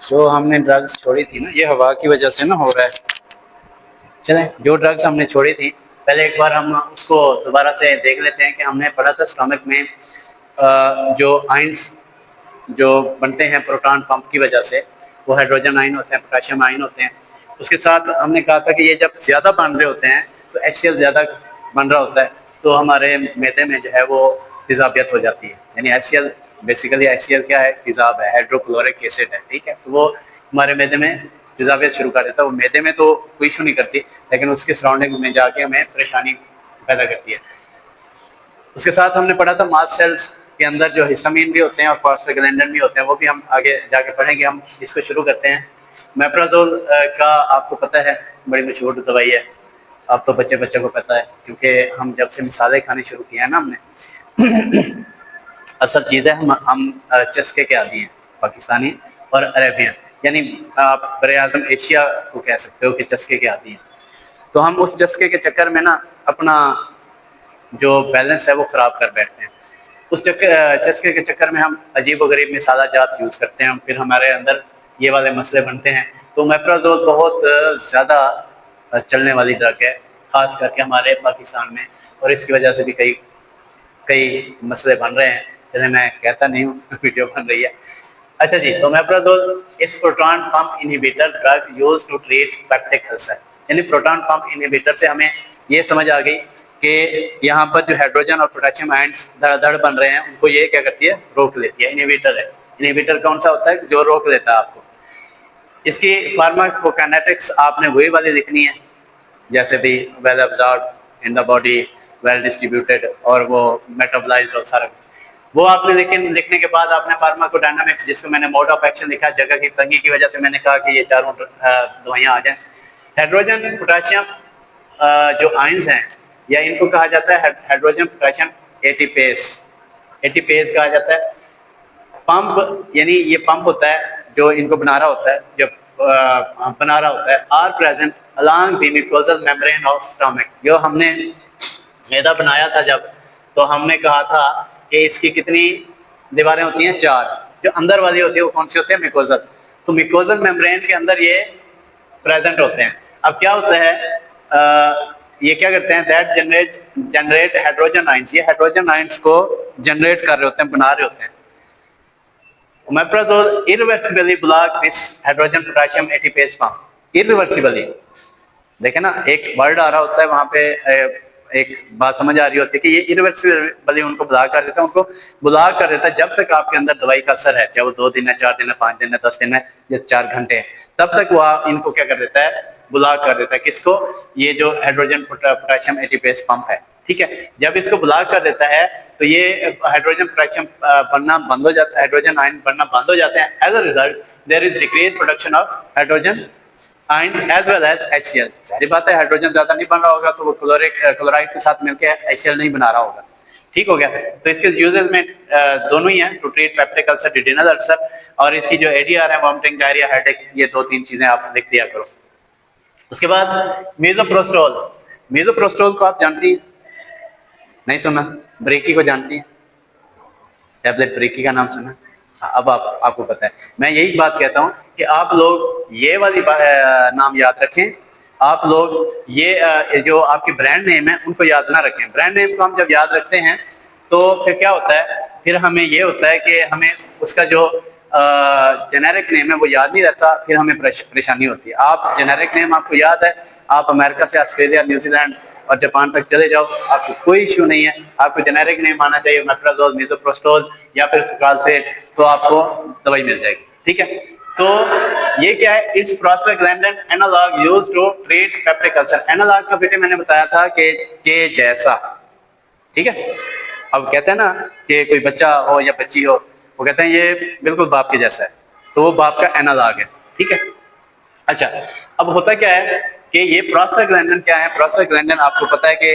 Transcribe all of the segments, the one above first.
जो हमने ड्रग्स छोड़ी थी ना, ये हवा की वजह से ना हो रहा है। चलें, जो ड्रग्स हमने छोड़ी थी पहले एक बार हम उसको दोबारा से देख लेते हैं कि हमने पढ़ा था स्टमक में जो आइंस जो बनते हैं प्रोटॉन पंप की वजह से, वो हाइड्रोजन आयन होते हैं, पोटेशियम आयन होते हैं। उसके साथ हमने कहा था कि ये जब ज़्यादा बन रहे होते हैं तो HCl ज़्यादा बन रहा होता है, तो हमारे मैदे में जो है वो तेज़ाबियत हो जाती है। यानी HCl बेसिकली HCl क्या है, तेज़ाब है, हाइड्रोक्लोरिक एसिड है, ठीक है। तो वो हमारे मैदे में तेज़ाबियत शुरू कर देता है। वो मैदे में तो कोई इशू नहीं करती, लेकिन उसके सराउंडिंग में जाके हमें परेशानी पैदा करती है। उसके साथ हमने पढ़ा था मास्ट सेल्स के अंदर जो हिस्टामिन भी होते हैं और प्रोस्टाग्लैंडिन भी होते हैं, वो भी हम आगे जाके पढ़ेंगे। हम इसको शुरू करते हैं। मेप्राजोल का आपको पता है, बड़ी मशहूर दवाई है। अब तो बच्चे बच्चे को पता है, क्योंकि हम जब से मिसालें खानी शुरू किया है ना हमने असल चीज़ है, हम चस्के के आदी हैं, पाकिस्तानी और अरेबियन, यानी आप बरे आज़म एशिया को कह सकते हो कि चस्के के आदी हैं। तो हम उस चस्के के चक्कर में ना अपना जो बैलेंस है वो ख़राब कर बैठते हैं। उस चस्के के चक्कर में हम अजीब व गरीब मिसाला जात यूज़ करते हैं, फिर हमारे अंदर ये वाले मसले बनते हैं। तो मेप्राजोल बहुत ज़्यादा चलने वाली ड्रग है, ख़ास करके हमारे पाकिस्तान में, और इसकी वजह से भी कई कई मसले बन रहे हैं, जिन्हें मैं कहता नहीं हूँ वीडियो बन रही है। अच्छा जी, तो omeprazole is proton pump inhibitor drug use to treat peptic ulcer. यानी प्रोटॉन पंप इनहिबिटर से हमें ये समझ आ गई कि यहाँ पर जो हाइड्रोजन और पोटेशियम आयंस धड़ बन रहे हैं, उनको ये क्या करती है, रोक लेती है। इनहिबिटर है। इनहिबिटर कौन सा होता है, जो रोक लेता है आपको। इसकी फार्माकोकाइनेटिक्स आपने वही वाली लिखनी है, जैसे भी well absorb in the body, well distributed, और वो मेटाबोलाइज्ड और सारा कुछ वो आपने। लेकिन लिखने के बाद आपने फार्माकोडायनामिक्स, जिसको मैंने मोड ऑफ एक्शन लिखा, जगह की तंगी की वजह से मैंने कहा कि ये चारों दवाइयाँ आ जाएं। हाइड्रोजन पोटेशियम जो आयंस हैं, या इनको कहा जाता है हाइड्रोजन पोटेशियम एटीपेस। एटीपेस कहा जाता है। पंप, यानी ये पंप होता है जो इनको बना रहा होता है, जब बना रहा होता है, are present along the mucosal membrane of stomach. जो हमने मैदा बनाया था जब, तो हमने कहा था कि इसकी कितनी दीवारें होती हैं, 4। जो अंदर वाली होती है वो कौन सी होती है, म्यूकोजल। तो म्यूकोजल मेम्ब्रेन के अंदर ये प्रेजेंट होते हैं। अब क्या होता है, ये क्या करते हैं, दैट जनरेट हाइड्रोजन आयंस। ये हाइड्रोजन आयंस को जनरेट कर रहे होते हैं, बना रहे होते हैं। Omeprazole irreversibly block this hydrogen potassium ATPase pump. Irreversibly, देखे ना, एक वर्ड आ रहा होता है वहां पे, एक बात समझ आ रही होती है कि ये इरिवर्सिबली उनको ब्लॉक कर देता है। उनको ब्लॉक कर देता है जब तक आपके अंदर दवाई का असर है, चाहे वो 2 दिन है, 4 दिन है, 5 दिन है, 10 दिन है, या 4 घंटे है, तब तक वो इनको क्या कर देता है, ब्लॉक कर देता है। किसको, ये जो हाइड्रोजन पोटेशियम एटीपेस पंप है, ठीक है। जब इसको ब्लॉक कर देता है तो ये हाइड्रोजन पोटेशियम बनना बंद हो जाता है, हाइड्रोजन आयन बनना बंद हो जाते हैं। As a result there is decrease production of hydrogen ions as well as HCl। सारी बात है, हाइड्रोजन ज्यादा नहीं बन रहा होगा तो वो क्लोराइड के साथ मिलकर HCl नहीं बना रहा होगा। ठीक हो गया। तो इसके यूजेस में दोनों ही हैं, to treat peptic ulcer, duodenal ulcer, और इसकी जो ADR है, वॉमिटिंग, डायरिया, हेडेक, ये 2-3 चीजें आप लिख दिया करो। उसके बाद मीजोप्रोस्टोल। मीजोप्रोस्टोल को आप जानती हैं, नहीं सुना? ब्रेकी को जानती हैं, टैबलेट ब्रेकी का नाम सुना? अब आपको पता है। मैं यही बात कहता हूं कि आप लोग ये वाली नाम याद रखें। आप लोग ये जो आपके ब्रांड नेम है उनको याद ना रखें। ब्रांड नेम को हम जब याद रखते हैं तो फिर क्या होता है, फिर हमें ये होता है कि हमें उसका जो जेनेरिक नेम है वो याद नहीं रहता, फिर हमें परेशानी होती है। आप जेनेरिक नेम आपको याद है, आप अमेरिका से ऑस्ट्रेलिया, न्यूजीलैंड और जापान तक चले जाओ, आपको कोई इश्यू नहीं है। आपको जेनेरिक नेम आना चाहिए, मेप्राजोल, मीजोप्रोस्टोल या फिर सुक्रालसेट, तो आपको दवाई मिल जाएगी। ठीक है। तो ये क्या है, is prostaglandin analogue used to treat peptic ulcer. Analogue का बेटे मैंने बताया था कि के जैसा, ठीक है। अब कहते हैं ना कि कोई बच्चा हो या बच्ची हो, वो कहते हैं ये बिल्कुल बाप के जैसा है, तो वो बाप का एनालॉग है, ठीक है। अच्छा, अब होता क्या है कि ये प्रोस्टाग्लैंडिन क्या है, प्रोस्टाग्लैंडिन आपको पता है कि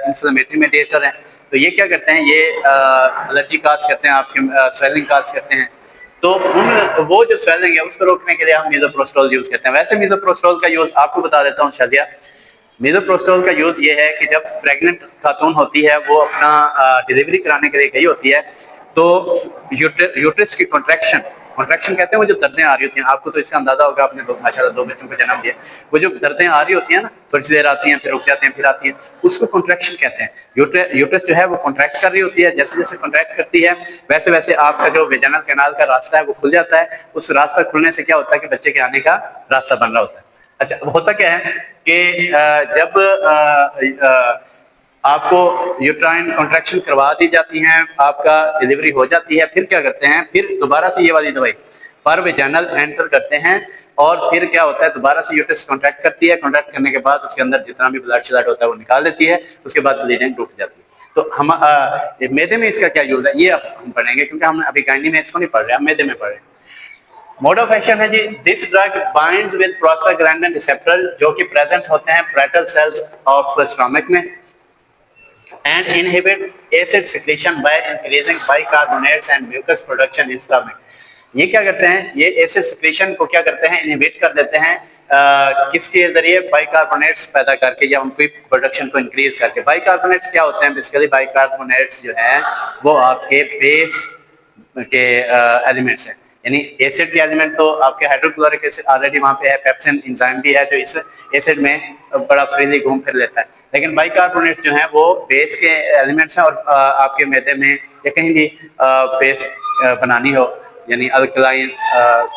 इन्फ्लेमेटरी मेडिएटर है। तो ये क्या करते हैं, ये एलर्जी काज करते हैं, आपके स्वेलिंग काज करते हैं। तो वो जो स्वेलिंग है उसको रोकने के लिए हम मीजोप्रोस्टोल यूज करते हैं। वैसे मीजोप्रोस्टोल का यूज आपको बता देता हूँ शाजिया। मीजोप्रोस्टोल का यूज ये है कि जब प्रेग्नेंट खातून होती है, वो अपना डिलीवरी कराने के लिए गई होती है, तो यूट्रस की कॉन्ट्रैक्शन कॉन्ट्रैक्शन कहते हैं वो जो दर्दें आ रही होती हैं, आपको तो इसका अंदाजा होगा, आपने माशाल्लाह 2 बच्चों को जन्म दिया, वो जो दर्दें आ रही होती हैं ना, थोड़ी सी देर आती हैं फिर रुक जाती हैं फिर आती हैं, उसको कॉन्ट्रैक्शन कहते हैं। यूट्रस जो है वो कॉन्ट्रैक्ट कर रही होती है, जैसे जैसे कॉन्ट्रैक्ट करती है वैसे वैसे आपका जो वेजाइनल कैनाल का रास्ता है वो खुल जाता है। उस रास्ता खुलने से क्या होता है कि बच्चे के आने का रास्ता बन रहा होता है। अच्छा, होता क्या है कि जब आपको यूट्राइन कॉन्ट्रैक्शन करवा दी जाती हैं, आपका डिलीवरी हो जाती है, फिर क्या करते हैं, फिर दोबारा से ये वाली दवाई पर वेजाइनल एंटर करते हैं और फिर क्या होता है, दोबारा से यूट्रस कॉन्ट्रैक्ट करती है, कॉन्ट्रैक्ट करने के बाद उसके अंदर जितना भी ब्लड शलड होता है वो निकाल देती है, उसके बाद ब्लीडिंग रुक जाती है। तो हम मैदे में इसका क्या यूज है ये अब हम पढ़ेंगे, क्योंकि हम अभी गायनी में इसको नहीं पढ़ रहे, हम मैदे में पढ़ रहे हैं। मोड ऑफ एक्शन है जी, this drug binds with prostaglandin receptor जो कि प्रेजेंट होते हैं पैरेटल सेल्स ऑफ स्टमक में, and inhibit acid secretion by increasing bicarbonates and mucus production in stomach। ये क्या करते हैं, ये एसिड सिक्रेशन को क्या करते हैं, इनहिबिट कर देते हैं किसके जरिए, बाइकार्बोनेट्स पैदा करके या उनकी प्रोडक्शन को इंक्रीज करके। बाइकार्बोनेट्स क्या होते हैं, बेसिकली बाइकार्बोनेट्स जो है वो आपके बेस के एलिमेंट्स हैं, यानी एसिड के एलिमेंट तो आपके हाइड्रोक्लोरिक एसिड ऑलरेडी वहाँ पे है, पेप्सिन एंजाइम भी है जो इस एसिड में बड़ा फ्रीली घूम फिर लेता है, लेकिन बाइकार्बोनेट्स जो हैं वो बेस के एलिमेंट्स हैं और आपके मैदे में या कहीं भी बेस बनानी हो यानी अल्कलाइन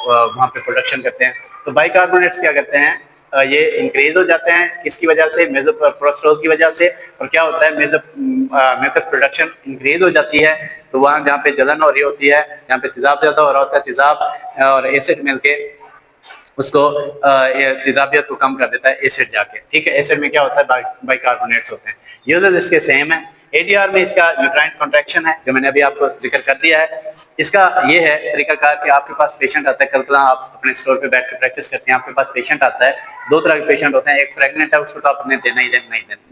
वहाँ पे प्रोडक्शन करते हैं, तो बाइकार्बोनेट्स क्या करते हैं, ये इंक्रीज हो जाते हैं किसकी वजह से, मेसोप्रोस्टोल की वजह से। और क्या होता है, म्यूकस प्रोडक्शन इंक्रीज हो जाती है, तो वहाँ जहाँ पे जलन हो रही होती है, जहाँ पे तेजाब ज्यादा हो रहा होता है, तेजाब और एसिड मिलके उसको तेजाबियत को कम कर देता है एसिड जाके, ठीक है। एसिड में क्या होता है, बाइकार्बोनेट्स होते हैं। यूजेस इसके सेम है। एडीआर में इसका यूट्राइन कॉन्ट्रैक्शन है जो मैंने अभी आपको जिक्र कर दिया है। इसका ये है तरीकाकार कि आपके पास पेशेंट आता है, कल्पना आप अपने स्टोर पे बैठ के प्रैक्टिस करते हैं, आपके पास पेशेंट आता है, दो तरह के पेशेंट होते हैं, एक प्रेग्नेंट है उसको तो आपने देना ही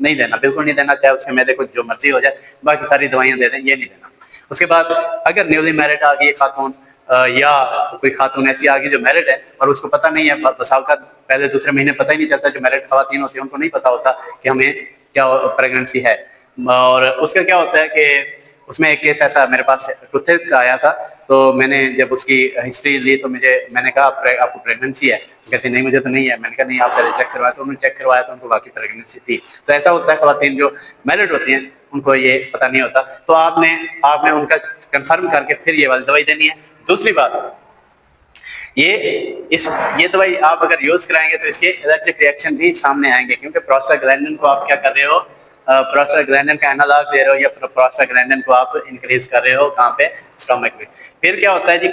नहीं देना, बिल्कुल नहीं देना, चाहे उसके मैदे को जो मर्जी हो जाए, बाकी सारी दवाइयाँ दे दें, ये नहीं देना। उसके बाद अगर न्यूली मैरिड आ गई खातून या कोई खातून ऐसी आ गई जो मैरिड है और उसको पता नहीं है, बसाव का पहले दूसरे महीने पता ही नहीं चलता, जो मैरिड खवातीन होती है उनको नहीं पता होता कि हमें क्या प्रेगनेंसी है। और उसका क्या होता है कि उसमें एक केस ऐसा मेरे पास टूथ आया था, तो मैंने जब उसकी हिस्ट्री ली तो मैंने कहा आपको प्रेगनेंसी है, तो कहती नहीं मुझे तो नहीं है। मैंने कहा नहीं आप पहले चेक करवाया, तो उन्होंने चेक करवाया तो उनको वाकई प्रेगनेंसी थी। तो ऐसा होता है, खवातीन जो मैरिड होती हैं उनको ये पता नहीं होता, तो आपने उनका कंफर्म करके फिर ये वाली दवाई देनी है। दूसरी बात, ये दवाई आप अगर यूज कराएंगे तो इसके एलर्जिक रिएक्शन भी सामने आएंगे, क्योंकि प्रोस्टाग्लैंडिन को आप क्या कर रहे हो, प्रोस्टाग्लैंडिन का एनालॉग दे रहे हो या प्रोस्टाग्लैंडिन को आप इंक्रीज कर रहे हो कहाँ पे, स्टमक में। फिर क्या होता है जी,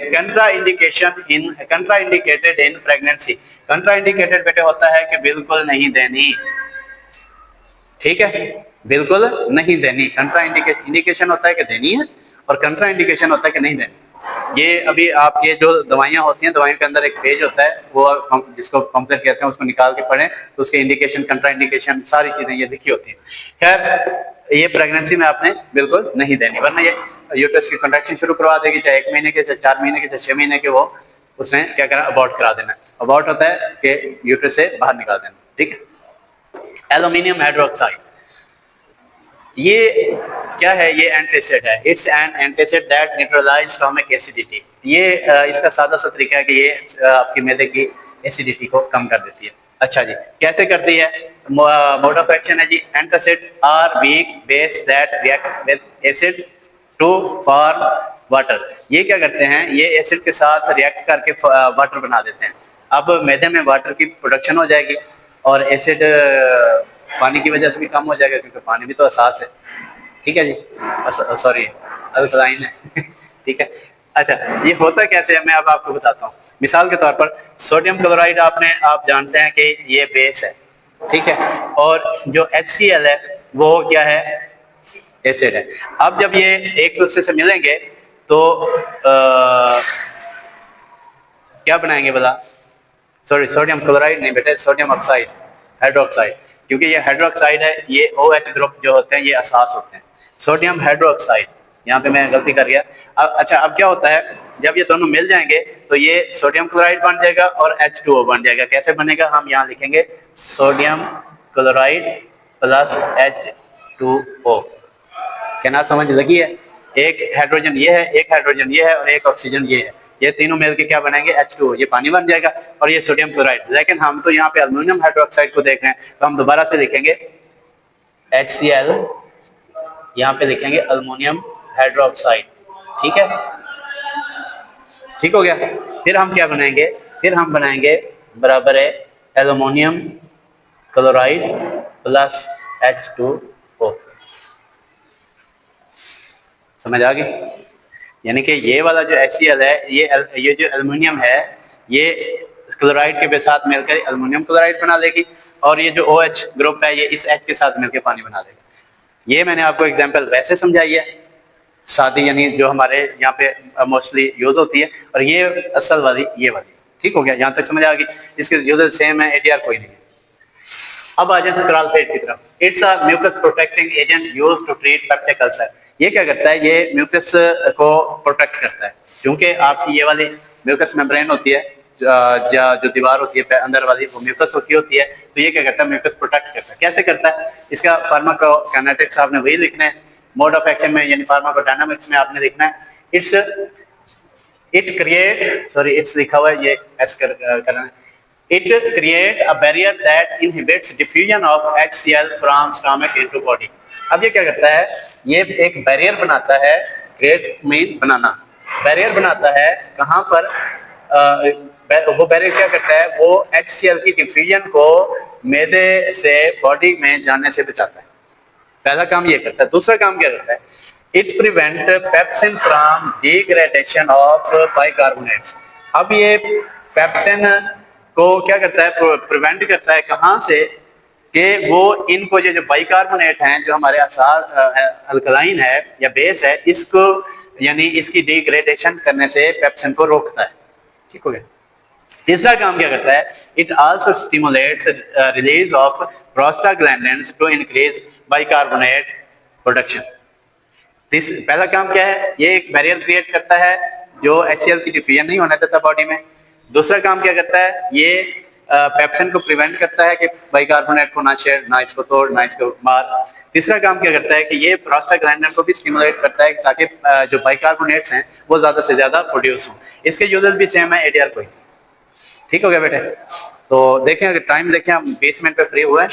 कंट्राइंडिकेटेड इन प्रेगनेंसी। कंट्राइंडिकेटेड बेटे होता है कि बिल्कुल नहीं देनी, ठीक है, बिल्कुल नहीं देनी। इंडिकेशन होता है कि देनी है और कंट्रा इंडिकेशन होता है कि नहीं देनी। ये अभी आपके जो दवाइयाँ होती हैं, दवाइयों के अंदर एक पेज होता है, वो जिसको पम्फलेट कहते हैं, उसको निकाल के पढ़ें तो उसके इंडिकेशन, कंट्रा इंडिकेशन, सारी चीजें ये लिखी होती हैं। खैर ये प्रेगनेंसी में आपने बिल्कुल नहीं देनी, वरना ये यूट्रस की कंट्रैक्शन शुरू करवा देगी, चाहे 1 महीने के, चाहे 4 महीने के, चाहे 6 महीने के, वो उसने क्या करना, अबॉर्ट करा देना। अबॉर्ट होता है कि यूट्रस से बाहर निकाल देना, ठीक है। एल्यूमिनियम हाइड्रोक्साइड, ये क्या है, ये एंटासिड है। It's an antacid that neutralize stomach acidity. ये इसका सादा सा तरीका है कि ये आपकी मैदे की एसिडिटी को कम कर देती है। अच्छा जी, कैसे करती है, मोड ऑफ एक्शन है जी, antacid are weak base that react with acid to form water. ये क्या करते हैं, ये एसिड के साथ रिएक्ट करके वाटर बना देते हैं। अब मैदे में वाटर की प्रोडक्शन हो जाएगी और एसिड पानी की वजह से भी कम हो जाएगा, क्योंकि पानी भी तो असास है, ठीक है जी, सॉरी अल्कलाइन है ठीक है। अच्छा, ये होता कैसे है मैं अब आपको बताता हूँ। मिसाल के तौर पर सोडियम क्लोराइड आप जानते हैं कि ये बेस है, ठीक है, और जो HCl है वो क्या है, एसिड है। अब जब ये एक दूसरे से मिलेंगे तो क्या बनाएंगे भला, सॉरी सोडियम क्लोराइड नहीं बेटे, सोडियम ऑक्साइड, हाइड्रोक्साइड, क्योंकि ये हाइड्रोक्साइड है, ये OH ग्रुप जो होते हैं ये असास होते हैं, सोडियम हाइड्रोक्साइड, यहाँ पे मैं गलती कर गया। अच्छा, अब क्या होता है, जब ये दोनों मिल जाएंगे तो ये सोडियम क्लोराइड बन जाएगा और H2O बन जाएगा। कैसे बनेगा, हम यहाँ लिखेंगे सोडियम क्लोराइड प्लस H2O। क्या ना समझ लगी है, एक हाइड्रोजन ये है, एक हाइड्रोजन ये है और एक ऑक्सीजन ये है, ये तीनों मिल के क्या बनाएंगे, H2O, ये पानी बन जाएगा और ये सोडियम क्लोराइड। लेकिन हम तो यहाँ पे एल्युमिनियम हाइड्रोक्साइड को देख रहे हैं, तो हम दोबारा से लिखेंगे HCl, यहाँ पे लिखेंगे एल्युमिनियम हाइड्रोक्साइड। ठीक है, ठीक हो गया। फिर हम क्या बनाएंगे, फिर हम बनाएंगे बराबर है एल्युमिनियम क्लोराइड प्लस H2O। समझ आ गई? यानी कि ये वाला जो HCl है, ये जो एल्युमिनियम है, ये क्लोराइड के साथ मिलकर एल्युमिनियम क्लोराइड बना लेगी, और ये जो OH ग्रुप है ये इस H के साथ मिलकर पानी बना लेगा। ये मैंने आपको एग्जांपल वैसे समझाई है, सादी, यानी जो हमारे यहाँ पे मोस्टली यूज होती है, और ये असल वाली ये वाली। ठीक हो गया, यहाँ तक समझ आ गई? इसके यूजेस सेम है, ATR कोई नहीं है। अब आ जाए स्क्रॉलफेट की तरफ। It's a mucus protecting agent used to treat peptic ulcer. ये क्या करता है, ये म्यूकस को प्रोटेक्ट करता है, क्योंकि आपकी ये वाली म्यूकस मेम्ब्रेन होती है, जो दीवार होती है अंदर वाली, वो म्यूकस होती है, तो ये क्या करता है, म्यूकस प्रोटेक्ट करता है। कैसे करता है, इसका फार्माकोकाइनेटिक्स आपने वही लिखना है, मोड ऑफ एक्शन में यानी फार्माकोडायनामिक्स में आपने लिखना है इट्स लिखा हुआ है, ये एस करना है। It create a barrier that inhibits diffusion of HCl from stomach into body। अब ये क्या करता है, ये एक बैरियर बनाता है, क्रिएट मीन बनाना, बैरियर बनाता है कहाँ पर, वो बैरियर क्या करता है, वो HCl की डिफ्यूजन को मैदे से बॉडी में जाने से बचाता है। पहला काम ये करता है। दूसरा काम क्या करता है, it prevent pepsin from degradation of bicarbonates. अब ये पेप्सिन को क्या करता है, प्रिवेंट करता है, कहाँ से, कि वो इनको जो बाइकार्बोनेट हैं, जो हमारे अल्कलाइन है या बेस है, इसको यानी इसकी डिग्रेडेशन करने से पेप्सिन को रोकता है। ठीक हो गया। तीसरा काम क्या करता है, it also stimulates release of prostaglandins to increase bicarbonate production. पहला काम क्या है, ये एक बैरियर क्रिएट करता है जो HCl की डिफ्यूजन नहीं होने देता बॉडी में। दूसरा काम क्या करता है, ये पेप्सिन को प्रिवेंट करता है कि बाइकार्बोनेट को ना छेड़, ना इसको तोड़, ना इसको मार। तीसरा काम क्या करता है कि ये प्रोस्टाग्लैंडिन को भी स्टिमुलेट करता है ताकि जो बाइकार्बोनेट्स हैं वो ज्यादा से ज्यादा प्रोड्यूस हों। इसके यूजेस भी सेम है, ATR कोई। ठीक हो गया बेटे? तो देखें, अगर टाइम देखें, हम 20 मिनट पे फ्री हुए हैं।